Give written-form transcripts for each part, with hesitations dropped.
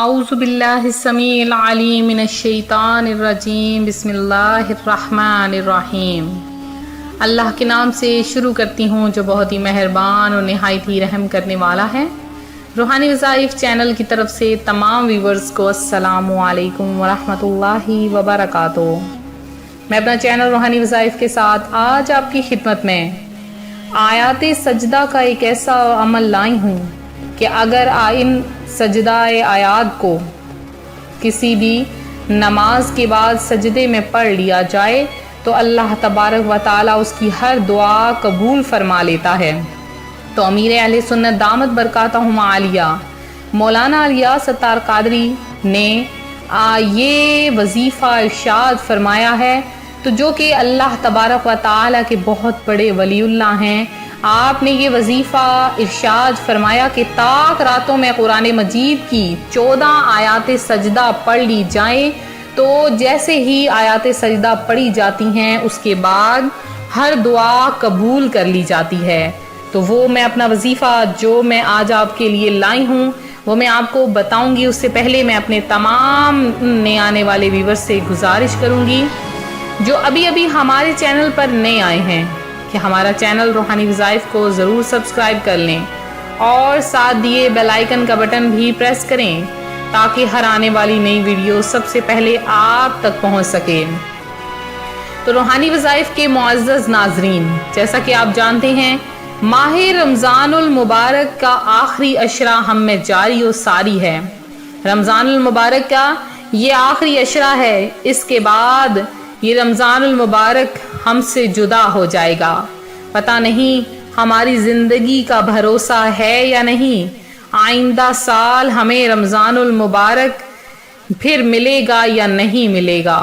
اعوذ باللہ السمیع العلیم من الشیطان الرجیم بسم اللہ الرحمن الرحیم۔ اللہ کے نام سے شروع کرتی ہوں جو بہت ہی مہربان اور نہایت ہی رحم کرنے والا ہے۔ روحانی وظائف چینل کی طرف سے تمام ویورز کو السلام علیکم ورحمۃ اللہ وبرکاتہ۔ میں اپنا چینل روحانی وظائف کے ساتھ آج آپ کی خدمت میں آیات سجدہ کا ایک ایسا عمل لائی ہوں کہ اگر ان سجدہ آیات کو کسی بھی نماز کے بعد سجدے میں پڑھ لیا جائے تو اللہ تبارک و تعالی اس کی ہر دعا قبول فرما لیتا ہے۔ تو امیر اہل سنت دامت برکاتہم عالیہ مولانا الیاس ستار قادری نے یہ وظیفہ ارشاد فرمایا ہے، تو جو کہ اللہ تبارک و تعالی کے بہت بڑے ولی اللہ ہیں، آپ نے یہ وظیفہ ارشاد فرمایا کہ طاق راتوں میں قرآن مجید کی 14 آیات سجدہ پڑھ لی جائیں تو جیسے ہی آیات سجدہ پڑھی جاتی ہیں اس کے بعد ہر دعا قبول کر لی جاتی ہے۔ تو وہ میں اپنا وظیفہ جو میں آج آپ کے لیے لائی ہوں وہ میں آپ کو بتاؤں گی۔ اس سے پہلے میں اپنے تمام نئے آنے والے ویور سے گزارش کروں گی جو ابھی ہمارے چینل پر نئے آئے ہیں کہ ہمارا چینل روحانی وظائف کو ضرور سبسکرائب کر لیں اور ساتھ دیے بیل آئیکن کا بٹن بھی پریس کریں تاکہ ہر آنے والی نئی ویڈیو سب سے پہلے آپ تک پہنچ سکے۔ تو روحانی وظائف کے معزز ناظرین، جیسا کہ آپ جانتے ہیں ماہ رمضان المبارک کا آخری عشرہ ہم میں جاری و ساری ہے۔ رمضان المبارک کا یہ آخری عشرہ ہے، اس کے بعد یہ رمضان المبارک ہم سے جدا ہو جائے گا۔ پتہ نہیں ہماری زندگی کا بھروسہ ہے یا نہیں، آئندہ سال ہمیں رمضان المبارک پھر ملے گا یا نہیں ملے گا۔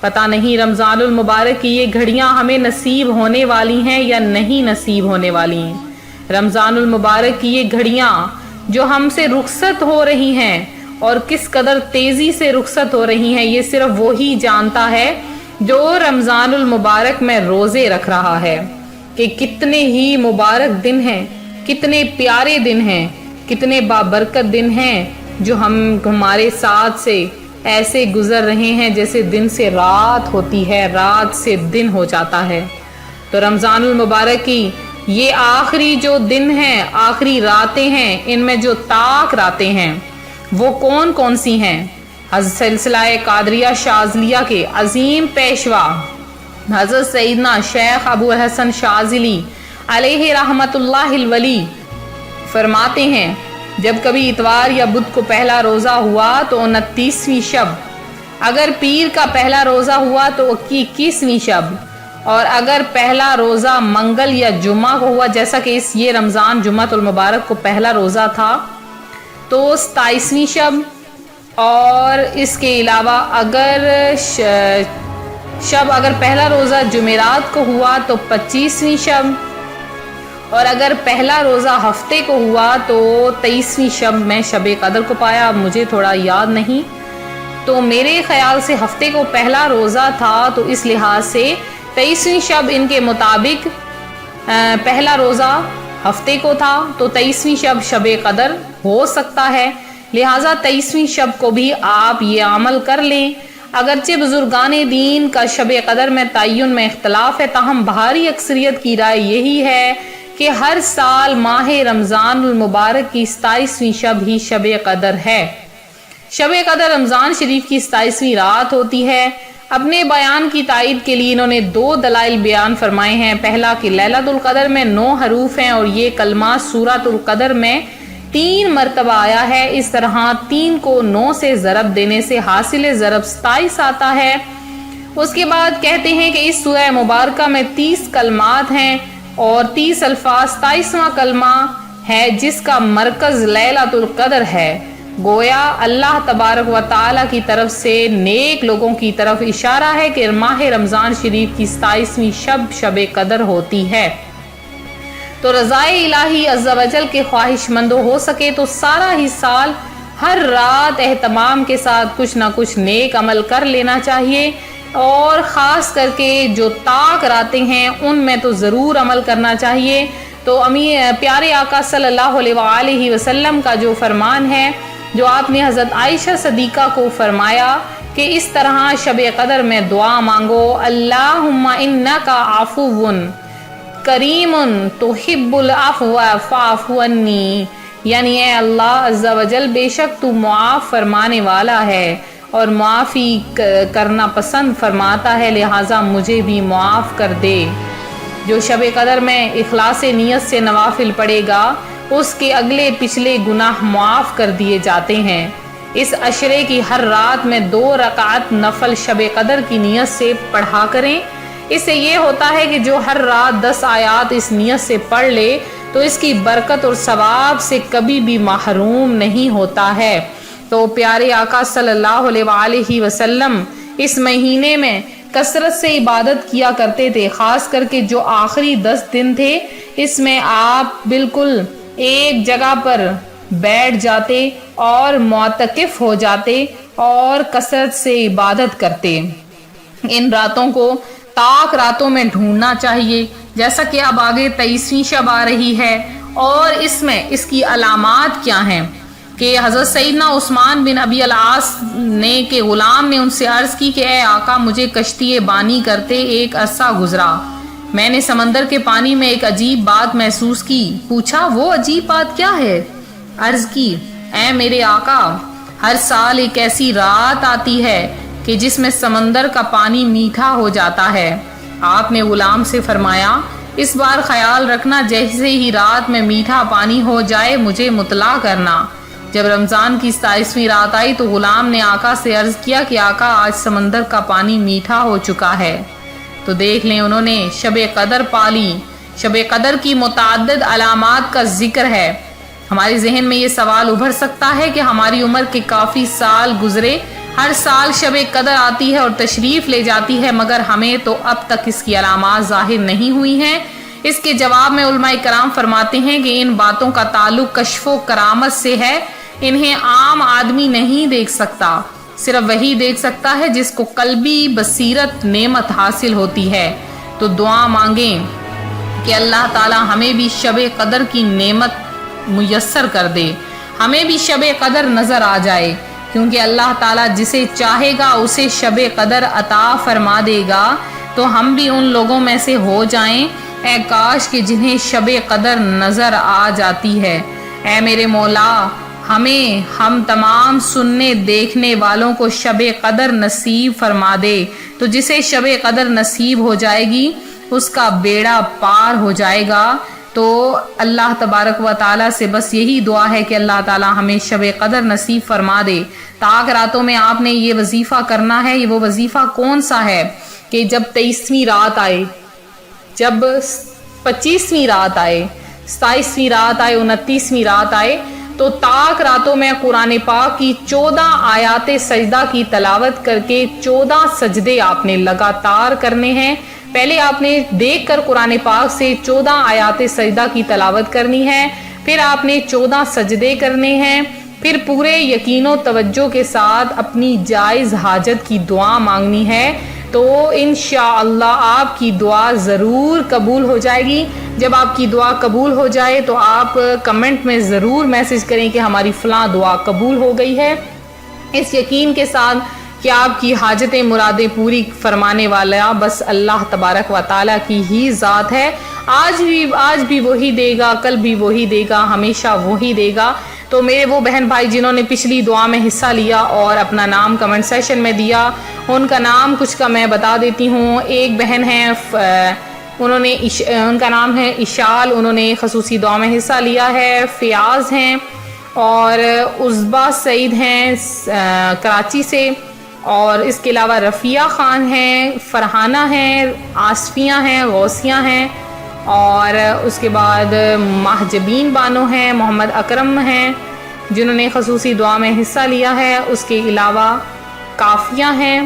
پتہ نہیں رمضان المبارک کی یہ گھڑیاں ہمیں نصیب ہونے والی ہیں یا نہیں نصیب ہونے والی ہیں۔ رمضان المبارک کی یہ گھڑیاں جو ہم سے رخصت ہو رہی ہیں اور کس قدر تیزی سے رخصت ہو رہی ہیں یہ صرف وہی جانتا ہے جو رمضان المبارک میں روزے رکھ رہا ہے کہ کتنے ہی مبارک دن ہیں، کتنے پیارے دن ہیں، کتنے بابرکت دن ہیں جو ہمارے ساتھ سے ایسے گزر رہے ہیں جیسے دن سے رات ہوتی ہے، رات سے دن ہو جاتا ہے۔ تو رمضان المبارک کی یہ آخری جو دن ہیں، آخری راتیں ہیں، ان میں جو طاق راتیں ہیں وہ کون کون سی ہیں؟ سلسلہ قادریہ شاذلیہ کے عظیم پیشوا حضرت سیدنا شیخ ابو الحسن شاذلی علیہ رحمت اللہ الولی فرماتے ہیں جب کبھی اتوار یا بدھ کو پہلا روزہ ہوا تو 29ویں شب، اگر پیر کا پہلا روزہ ہوا تو 21ویں شب، اور اگر پہلا روزہ منگل یا جمعہ کو ہوا جیسا کہ یہ رمضان جمعۃ المبارک کو پہلا روزہ تھا تو 27ویں شب، اور اس کے علاوہ اگر اگر پہلا روزہ جمعرات کو ہوا تو 25ویں شب، اور اگر پہلا روزہ ہفتے کو ہوا تو 23ویں شب میں شب قدر کو پایا۔ مجھے تھوڑا یاد نہیں، تو میرے خیال سے ہفتے کو پہلا روزہ تھا تو اس لحاظ سے 23ویں شب ان کے مطابق پہلا روزہ ہفتے کو تھا تو 23ویں شب شب قدر ہو سکتا ہے، لہٰذا 23ویں شب کو بھی آپ یہ عمل کر لیں۔ اگرچہ بزرگان دین کا شب قدر میں تعین میں اختلاف ہے، تاہم بھاری اکثریت کی رائے یہی ہے کہ ہر سال ماہ رمضان المبارک کی 27ویں شب ہی شب قدر ہے۔ شب قدر رمضان شریف کی 27ویں رات ہوتی ہے۔ اپنے بیان کی تائید کے لیے انہوں نے 2 دلائل بیان فرمائے ہیں۔ پہلا کہ لیلۃ القدر میں 9 حروف ہیں اور یہ کلمہ سورۃ القدر میں 3 مرتبہ آیا ہے، اس طرح 3 کو 9 سے ضرب دینے سے حاصل ضرب 27 آتا ہے۔ اس کے بعد کہتے ہیں کہ اس سورہ مبارکہ میں 30 کلمات ہیں اور 30 الفاظ، 27واں کلمہ ہے جس کا مرکز لیلۃ القدر ہے۔ گویا اللہ تبارک و تعالی کی طرف سے نیک لوگوں کی طرف اشارہ ہے کہ ماہ رمضان شریف کی 27ویں شب قدر ہوتی ہے۔ تو رضائے الہی عز و جل کے خواہش مندوں ہو سکے تو سارا ہی سال ہر رات اہتمام کے ساتھ کچھ نہ کچھ نیک عمل کر لینا چاہیے، اور خاص کر کے جو طاق راتیں ہیں ان میں تو ضرور عمل کرنا چاہیے۔ تو پیارے آقا صلی اللہ علیہ وآلہ وسلم کا جو فرمان ہے جو آپ نے حضرت عائشہ صدیقہ کو فرمایا کہ اس طرح شب قدر میں دعا مانگو، اللہم انکا عفو کریم تحب العفو فاعف عنی، یعنی اے اللہ عز و جل بے شک تو معاف فرمانے والا ہے اور معافی کرنا پسند فرماتا ہے، لہٰذا مجھے بھی معاف کر دے۔ جو شب قدر میں اخلاص نیت سے نوافل پڑھے گا اس کے اگلے پچھلے گناہ معاف کر دیے جاتے ہیں۔ اس عشرے کی ہر رات میں 2 رکعت نفل شب قدر کی نیت سے پڑھا کریں۔ اس سے یہ ہوتا ہے کہ جو ہر رات 10 آیات اس نیت سے پڑھ لے تو اس کی برکت اور ثواب سے کبھی بھی محروم نہیں ہوتا ہے۔ تو پیارے آقا صلی اللہ علیہ وآلہ وسلم اس مہینے میں کثرت سے عبادت کیا کرتے تھے، خاص کر کے جو آخری 10 دن تھے اس میں آپ بالکل ایک جگہ پر بیٹھ جاتے اور معتکف ہو جاتے اور کثرت سے عبادت کرتے۔ ان راتوں کو طاق راتوں میں ڈھونڈنا چاہیے، جیسا کہ اب آگے 23ویں شب آ رہی ہے، اور اس میں اس کی علامات کیا ہیں کہ حضرت سیدنا عثمان بن ابی العاص نے کہ غلام نے ان سے عرض کی کہ اے آقا مجھے کشتی بانی کرتے ایک عرصہ گزرا، میں نے سمندر کے پانی میں ایک عجیب بات محسوس کی۔ پوچھا وہ عجیب بات کیا ہے؟ عرض کی اے میرے آقا ہر سال ایک ایسی رات آتی ہے کہ جس میں سمندر کا پانی میٹھا ہو جاتا ہے۔ آپ نے غلام سے فرمایا اس بار خیال رکھنا جیسے ہی رات میں میٹھا پانی ہو جائے مجھے مطلع کرنا۔ جب رمضان کی 27ویں رات آئی تو غلام نے آقا سے عرض کیا کہ آقا آج سمندر کا پانی میٹھا ہو چکا ہے۔ تو دیکھ لیں انہوں نے شب قدر پالی۔ شب قدر کی متعدد علامات کا ذکر ہے۔ ہمارے ذہن میں یہ سوال ابھر سکتا ہے کہ ہماری عمر کے کافی سال گزرے، ہر سال شب قدر آتی ہے اور تشریف لے جاتی ہے، مگر ہمیں تو اب تک اس کی علامات ظاہر نہیں ہوئی ہیں۔ اس کے جواب میں علماء کرام فرماتے ہیں کہ ان باتوں کا تعلق کشف و کرامت سے ہے، انہیں عام آدمی نہیں دیکھ سکتا، صرف وہی دیکھ سکتا ہے جس کو قلبی بصیرت نعمت حاصل ہوتی ہے۔ تو دعا مانگیں کہ اللہ تعالی ہمیں بھی شب قدر کی نعمت میسر کر دے، ہمیں بھی شب قدر نظر آ جائے، کیونکہ اللہ تعالیٰ جسے چاہے گا اسے شب قدر عطا فرما دے گا۔ تو ہم بھی ان لوگوں میں سے ہو جائیں، اے کاش کہ جنہیں شب قدر نظر آ جاتی ہے۔ اے میرے مولا ہمیں ہم تمام سننے دیکھنے والوں کو شب قدر نصیب فرما دے۔ تو جسے شب قدر نصیب ہو جائے گی اس کا بیڑا پار ہو جائے گا۔ تو اللہ تبارک و تعالیٰ سے بس یہی دعا ہے کہ اللہ تعالیٰ ہمیں شب قدر نصیب فرما دے۔ طاق راتوں میں آپ نے یہ وظیفہ کرنا ہے۔ یہ وہ وظیفہ کون سا ہے کہ جب 23ویں رات آئے، جب 25ویں رات آئے، 27ویں رات آئے، 29ویں رات آئے، تو طاق راتوں میں قرآن پاک کی 14 آیات سجدہ کی تلاوت کر کے 14 سجدے آپ نے لگاتار کرنے ہیں۔ پہلے آپ نے دیکھ کر قرآن پاک سے 14 آیات سجدہ کی تلاوت کرنی ہے، پھر آپ نے 14 سجدے کرنے ہیں، پھر پورے یقین و توجہ کے ساتھ اپنی جائز حاجت کی دعا مانگنی ہے۔ تو انشاءاللہ آپ کی دعا ضرور قبول ہو جائے گی۔ جب آپ کی دعا قبول ہو جائے تو آپ کمنٹ میں ضرور میسج کریں کہ ہماری فلاں دعا قبول ہو گئی ہے، اس یقین کے ساتھ کہ آپ کی حاجتیں مرادیں پوری فرمانے والا بس اللہ تبارک و تعالیٰ کی ہی ذات ہے۔ آج بھی وہی دے گا، کل بھی وہی دے گا، ہمیشہ وہی دے گا۔ تو میرے وہ بہن بھائی جنہوں نے پچھلی دعا میں حصہ لیا اور اپنا نام کمنٹ سیشن میں دیا، ان کا نام کچھ کا میں بتا دیتی ہوں۔ ایک بہن ہے، ان کا نام ہے اشال، انہوں نے خصوصی دعا میں حصہ لیا ہے۔ فیاض ہیں اور عزبہ سعید ہیں کراچی سے، اور اس کے علاوہ رفیہ خان ہیں، فرحانہ ہیں، آصفیہ ہیں، غوثیہ ہیں، اور اس کے بعد مہجبین بانو ہیں، محمد اکرم ہیں جنہوں نے خصوصی دعا میں حصہ لیا ہے۔ اس کے علاوہ کافیہ ہیں،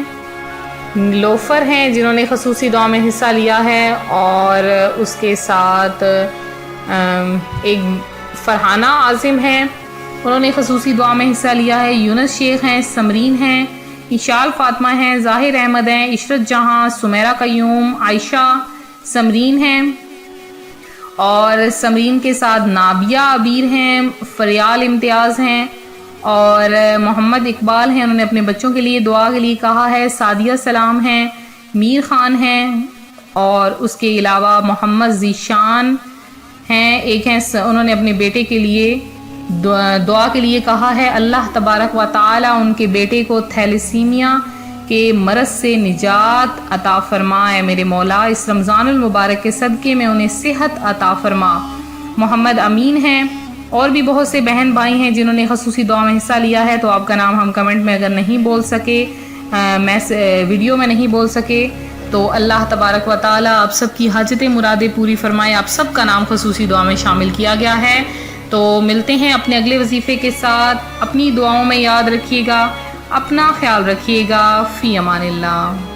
لوفر ہیں جنہوں نے خصوصی دعا میں حصہ لیا ہے، اور اس کے ساتھ ایک فرحانہ عاظم ہیں، انہوں نے خصوصی دعا میں حصہ لیا ہے۔ یونس شیخ ہیں، سمرین ہیں، اشال فاطمہ ہیں، ظاہر احمد ہیں، عشرت جہاں، سمیرہ قیوم، عائشہ سمرین ہیں، اور سمرین کے ساتھ نابیہ عبیر ہیں، فریال امتیاز ہیں، اور محمد اقبال ہیں، انہوں نے اپنے بچوں کے لیے دعا کے لیے کہا ہے. سعدیہ سلام ہیں، میر خان ہیں، اور اس کے علاوہ محمد ذیشان ہیں. ایک ہیں انہوں نے اپنے بیٹے کے لیے دعا کے لیے کہا ہے. اللہ تبارک و تعالی ان کے بیٹے کو تھیلیسیمیا کے مرض سے نجات عطا فرمائے. میرے مولا اس رمضان المبارک کے صدقے میں انہیں صحت عطا فرما. محمد امین ہیں، اور بھی بہت سے بہن بھائی ہیں جنہوں نے خصوصی دعا میں حصہ لیا ہے. تو آپ کا نام ہم کمنٹ میں اگر نہیں بول سکے، ویڈیو میں نہیں بول سکے، تو اللہ تبارک و تعالی آپ سب کی حاجتیں مرادیں پوری فرمائے. آپ سب کا نام خصوصی دعا میں شامل کیا گیا ہے. تو ملتے ہیں اپنے اگلے وظیفے کے ساتھ. اپنی دعاؤں میں یاد رکھیے گا، اپنا خیال رکھیے گا. فی امان اللہ.